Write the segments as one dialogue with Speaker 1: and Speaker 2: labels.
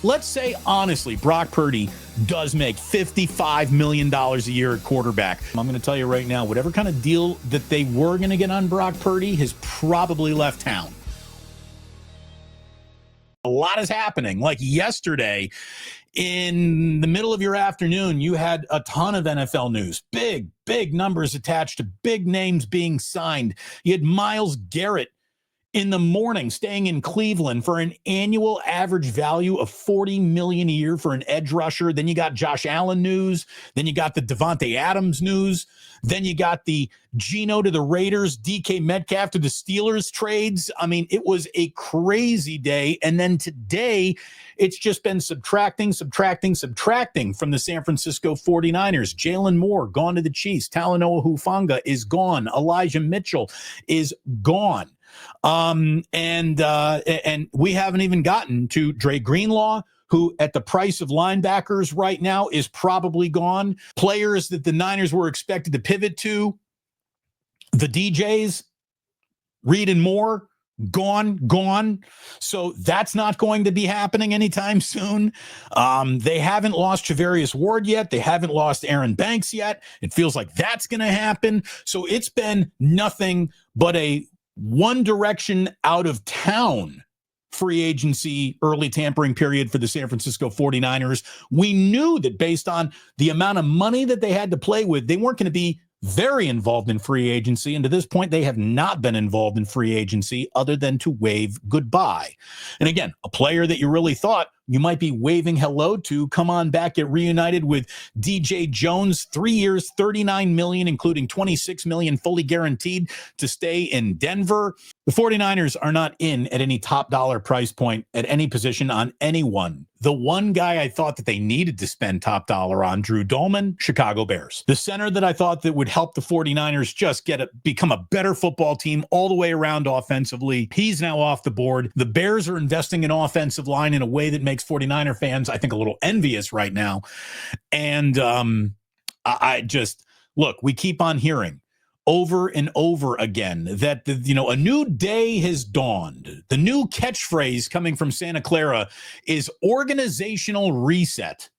Speaker 1: Let's say, honestly, Brock Purdy does make $55 million a year at quarterback. I'm going to tell you right now, whatever kind of deal that they were going to get on Brock Purdy has probably left town. A lot is happening. Like yesterday, in the middle of your afternoon, you had a ton of NFL news. Big numbers attached to big names being signed. You had Myles Garrett in the morning staying in Cleveland for an annual average value of $40 million a year for an edge rusher. Then you got Josh Allen news. Then you got the Devontae Adams news. Then you got the Geno to the Raiders, DK Metcalf to the Steelers trades. I mean, it was a crazy day. And then today, it's just been subtracting from the San Francisco 49ers. Jalen Moore gone to the Chiefs. Talanoa Hufanga is gone. Elijah Mitchell is gone. And we haven't even gotten to Dre Greenlaw, who at the price of linebackers right now is probably gone. Players that the Niners were expected to pivot to, the DJs, Reed and Moore, gone. So that's not going to be happening anytime soon. They haven't lost Charvarius Ward yet. They haven't lost Aaron Banks yet. It feels like that's going to happen. So it's been nothing but a one direction out of town free agency early tampering period for the San Francisco 49ers. We knew that based on the amount of money that they had to play with, they weren't going to be very involved in free agency. And to this point, they have not been involved in free agency other than to wave goodbye. And again, a player that you really thought you might be waving hello to, come on back, get reunited with DJ Jones, 3 years, $39 million, including $26 million fully guaranteed to stay in Denver. The 49ers are not in at any top dollar price point at any position on anyone. The one guy I thought that they needed to spend top dollar on, Drew Dolman, Chicago Bears. The center that I thought that would help the 49ers just become a better football team all the way around offensively. He's now off the board. The Bears are investing in offensive line in a way that makes 49er fans, I think, a little envious right now. And I just, look, we keep on hearing over and over again that a new day has dawned. The new catchphrase coming from Santa Clara is organizational reset.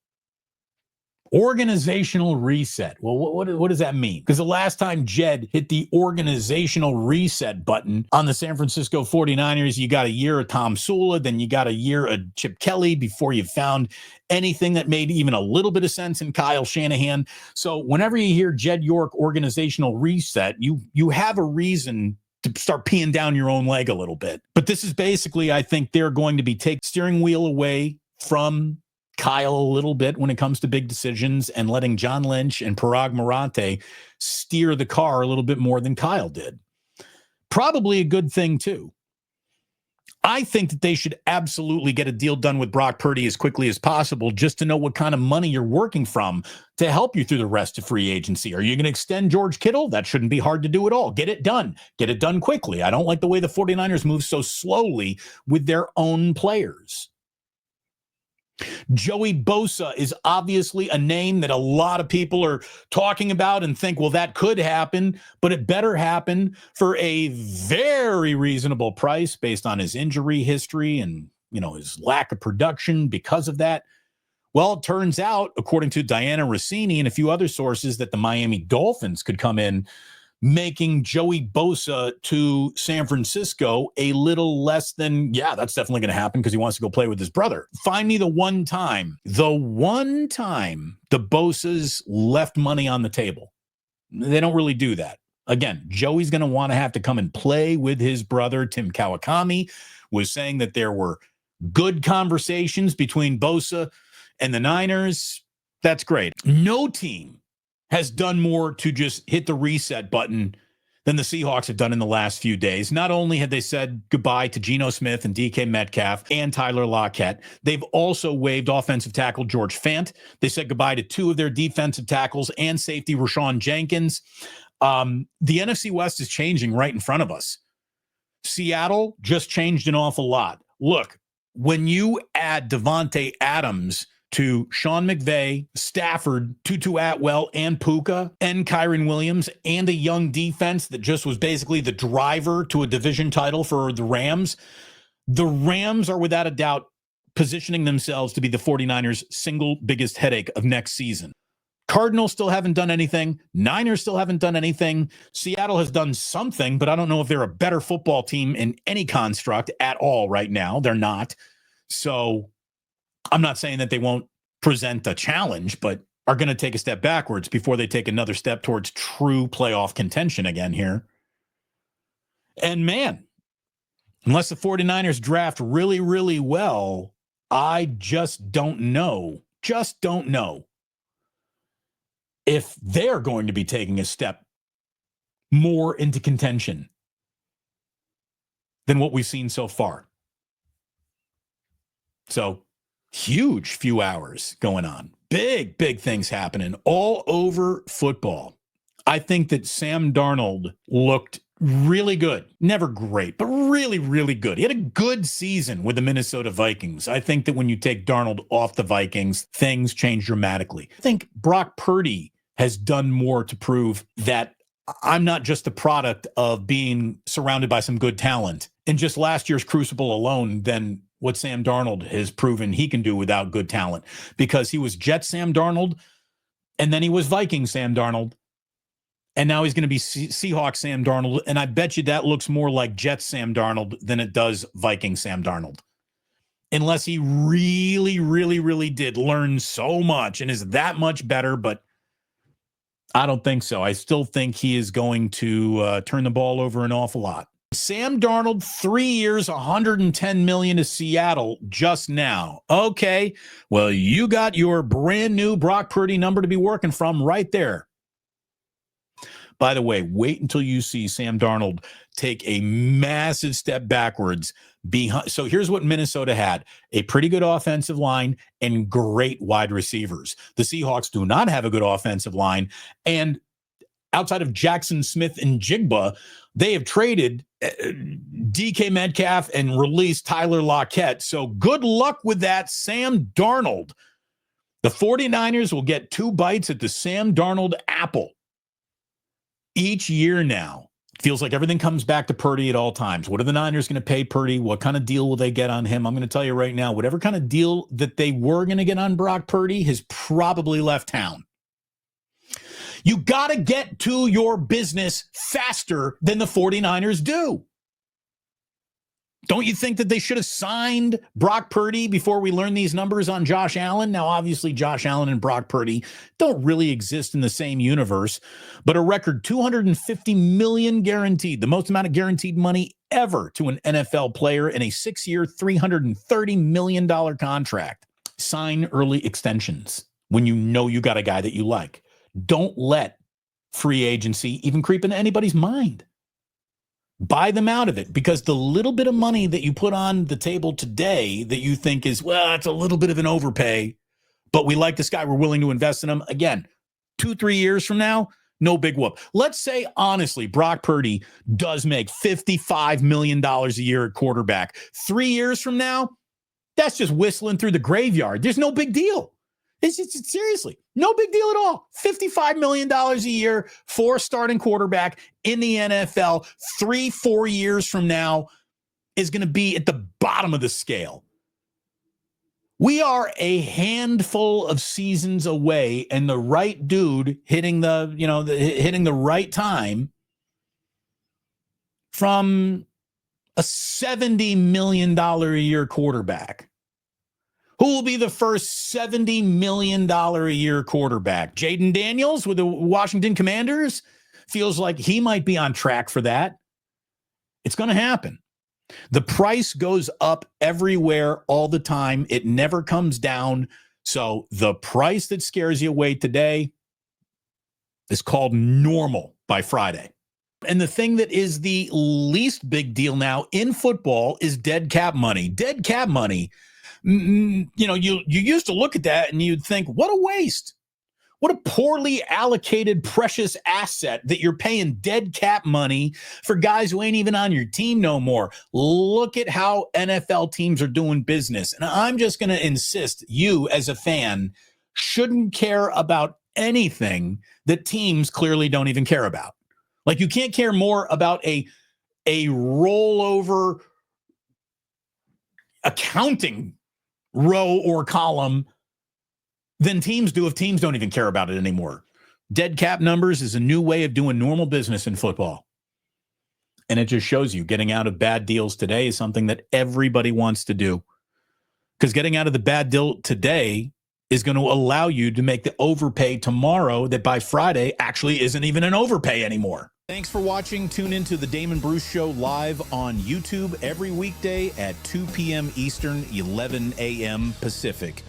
Speaker 1: Organizational reset. Well, what does that mean? Because the last time Jed hit the organizational reset button on the San Francisco 49ers, you got a year of Tom Sula, then you got a year of Chip Kelly before you found anything that made even a little bit of sense in Kyle Shanahan. So whenever you hear Jed York organizational reset, you have a reason to start peeing down your own leg a little bit. But this is basically, I think they're going to be taking steering wheel away from Kyle a little bit when it comes to big decisions and letting John Lynch and Parag Marante steer the car a little bit more than Kyle did. Probably a good thing too. I think that they should absolutely get a deal done with Brock Purdy as quickly as possible just to know what kind of money you're working from to help you through the rest of free agency. Are you going to extend George Kittle? That shouldn't be hard to do at all. Get it done. Get it done quickly. I don't like the way the 49ers move so slowly with their own players. Joey Bosa is obviously a name that a lot of people are talking about and think, well, that could happen, but it better happen for a very reasonable price based on his injury history and, his lack of production because of that. Well, it turns out, according to Diana Rossini and a few other sources, that the Miami Dolphins could come in, making Joey Bosa to San Francisco a little less than, that's definitely going to happen because he wants to go play with his brother. Find me the one time the Bosas left money on the table. They don't really do that. Again, Joey's going to want to have to come and play with his brother. Tim Kawakami was saying that there were good conversations between Bosa and the Niners. That's great. No team has done more to just hit the reset button than the Seahawks have done in the last few days. Not only had they said goodbye to Geno Smith and DK Metcalf and Tyler Lockett, they've also waived offensive tackle George Fant. They said goodbye to two of their defensive tackles and safety Rashawn Jenkins. The NFC West is changing right in front of us. Seattle just changed an awful lot. Look, when you add Devontae Adams to Sean McVay, Stafford, Tutu Atwell, and Puka, and Kyron Williams, and a young defense that just was basically the driver to a division title for the Rams are without a doubt positioning themselves to be the 49ers' single biggest headache of next season. Cardinals still haven't done anything. Niners still haven't done anything. Seattle has done something, but I don't know if they're a better football team in any construct at all right now. They're not. So I'm not saying that they won't present a challenge, but are going to take a step backwards before they take another step towards true playoff contention again here. And man, unless the 49ers draft really, really well, I just don't know if they're going to be taking a step more into contention than what we've seen so far. So huge few hours going on. Big things happening all over football. I think that Sam Darnold looked really good. Never great, but really, really good. He had a good season with the Minnesota Vikings. I think that when you take Darnold off the Vikings, things change dramatically. I think Brock Purdy has done more to prove that I'm not just the product of being surrounded by some good talent in just last year's crucible alone than what Sam Darnold has proven he can do without good talent, because he was Jet Sam Darnold, and then he was Viking Sam Darnold, and now he's going to be Seahawks Sam Darnold, and I bet you that looks more like Jet Sam Darnold than it does Viking Sam Darnold, unless he really, really, really did learn so much and is that much better, but I don't think so. I still think he is going to turn the ball over an awful lot. Sam Darnold, 3 years, $110 million to Seattle just now. Okay, well, you got your brand new Brock Purdy number to be working from right there. By the way, wait until you see Sam Darnold take a massive step backwards behind. So here's what Minnesota had: a pretty good offensive line and great wide receivers. The Seahawks do not have a good offensive line, and outside of Jackson Smith and Jigba, they have traded DK Metcalf and released Tyler Lockett. So good luck with that, Sam Darnold. The 49ers will get 2 bites at the Sam Darnold apple each year now. Feels like everything comes back to Purdy at all times. What are the Niners going to pay Purdy? What kind of deal will they get on him? I'm going to tell you right now, whatever kind of deal that they were going to get on Brock Purdy has probably left town. You got to get to your business faster than the 49ers do. Don't you think that they should have signed Brock Purdy before we learn these numbers on Josh Allen? Now, obviously, Josh Allen and Brock Purdy don't really exist in the same universe, but a record $250 million guaranteed, the most amount of guaranteed money ever to an NFL player in a 6-year, $330 million contract. Sign early extensions when you know you got a guy that you like. Don't let free agency even creep into anybody's mind. Buy them out of it, because the little bit of money that you put on the table today that you think is, well, it's a little bit of an overpay, but we like this guy, we're willing to invest in him. Again, 2-3 years from now, no big whoop. Let's say, honestly, Brock Purdy does make $55 million a year at quarterback. 3 years from now, that's just whistling through the graveyard. There's no big deal. It's seriously, no big deal at all. $55 million a year for a starting quarterback in the NFL 3-4 years from now is going to be at the bottom of the scale. We are a handful of seasons away, and the right dude hitting hitting the right time from a $70 million a year quarterback. Who will be the first $70 million a year quarterback? Jaden Daniels with the Washington Commanders? Feels like he might be on track for that. It's going to happen. The price goes up everywhere all the time. It never comes down. So the price that scares you away today is called normal by Friday. And the thing that is the least big deal now in football is dead cap money. Dead cap money. You used to look at that and you'd think, what a waste. What a poorly allocated precious asset that you're paying dead cap money for guys who ain't even on your team no more. Look at how NFL teams are doing business. And I'm just going to insist you as a fan shouldn't care about anything that teams clearly don't even care about. Like, you can't care more about a rollover accounting row or column than teams do if teams don't even care about it anymore. Dead cap numbers is a new way of doing normal business in football. And it just shows you getting out of bad deals today is something that everybody wants to do. Because getting out of the bad deal today is going to allow you to make the overpay tomorrow that by Friday actually isn't even an overpay anymore. Thanks for watching. Tune into the Damon Bruce Show live on YouTube every weekday at 2 p.m. Eastern, 11 a.m. Pacific.